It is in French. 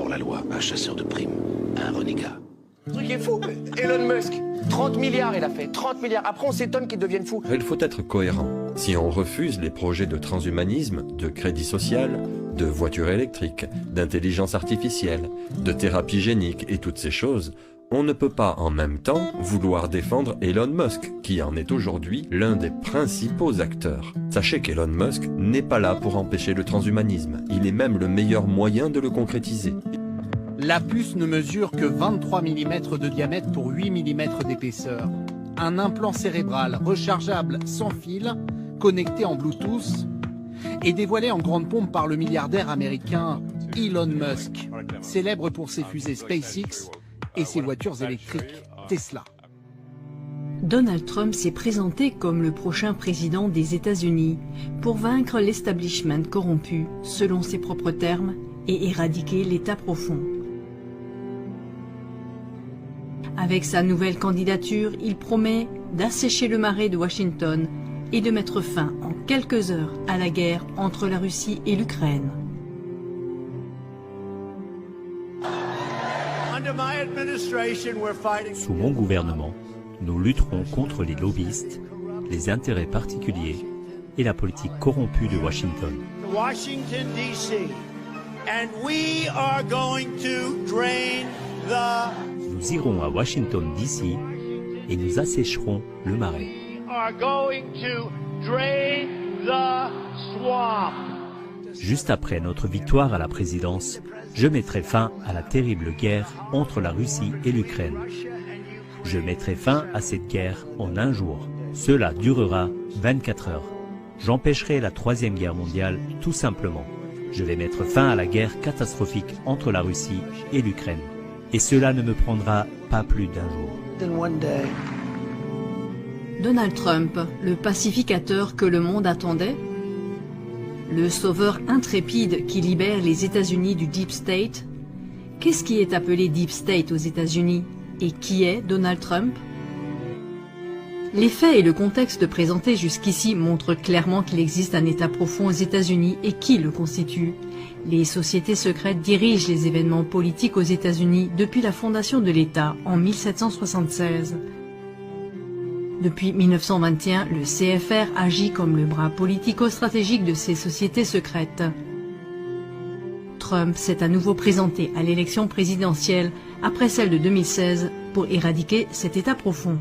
la loi, un chasseur de primes, un renégat. Le truc est fou. Elon Musk, 30 milliards il a fait, 30 milliards. Après on s'étonne qu'il devienne fou. Il faut être cohérent. Si on refuse les projets de transhumanisme, de crédit social, de voitures électriques, d'intelligence artificielle, de thérapie génique et toutes ces choses, on ne peut pas en même temps vouloir défendre Elon Musk, qui en est aujourd'hui l'un des principaux acteurs. Sachez qu'Elon Musk n'est pas là pour empêcher le transhumanisme, il est même le meilleur moyen de le concrétiser. La puce ne mesure que 23 mm de diamètre pour 8 mm d'épaisseur. Un implant cérébral rechargeable sans fil, connecté en Bluetooth, et dévoilé en grande pompe par le milliardaire américain Elon Musk, célèbre pour ses fusées SpaceX et ses voitures électriques Tesla. Donald Trump s'est présenté comme le prochain président des États-Unis pour vaincre l'establishment corrompu, selon ses propres termes, et éradiquer l'État profond. Avec sa nouvelle candidature, il promet d'assécher le marais de Washington et de mettre fin en quelques heures à la guerre entre la Russie et l'Ukraine. Sous mon gouvernement, nous lutterons contre les lobbyistes, les intérêts particuliers et la politique corrompue de Washington. Washington, D.C. And we are going to drain the... Nous irons à Washington, D.C. et nous assécherons le marais. We are going to drain the swamp. Juste après notre victoire à la présidence, je mettrai fin à la terrible guerre entre la Russie et l'Ukraine. Je mettrai fin à cette guerre en un jour. Cela durera 24 heures. J'empêcherai la Troisième Guerre mondiale tout simplement. Je vais mettre fin à la guerre catastrophique entre la Russie et l'Ukraine. Et cela ne me prendra pas plus d'un jour. Donald Trump, le pacificateur que le monde attendait? Le sauveur intrépide qui libère les États-Unis du Deep State? Qu'est-ce qui est appelé Deep State aux États-Unis? Et qui est Donald Trump? Les faits et le contexte présentés jusqu'ici montrent clairement qu'il existe un État profond aux États-Unis et qui le constitue. Les sociétés secrètes dirigent les événements politiques aux États-Unis depuis la fondation de l'État en 1776. Depuis 1921, le CFR agit comme le bras politico-stratégique de ces sociétés secrètes. Trump s'est à nouveau présenté à l'élection présidentielle après celle de 2016 pour éradiquer cet État profond.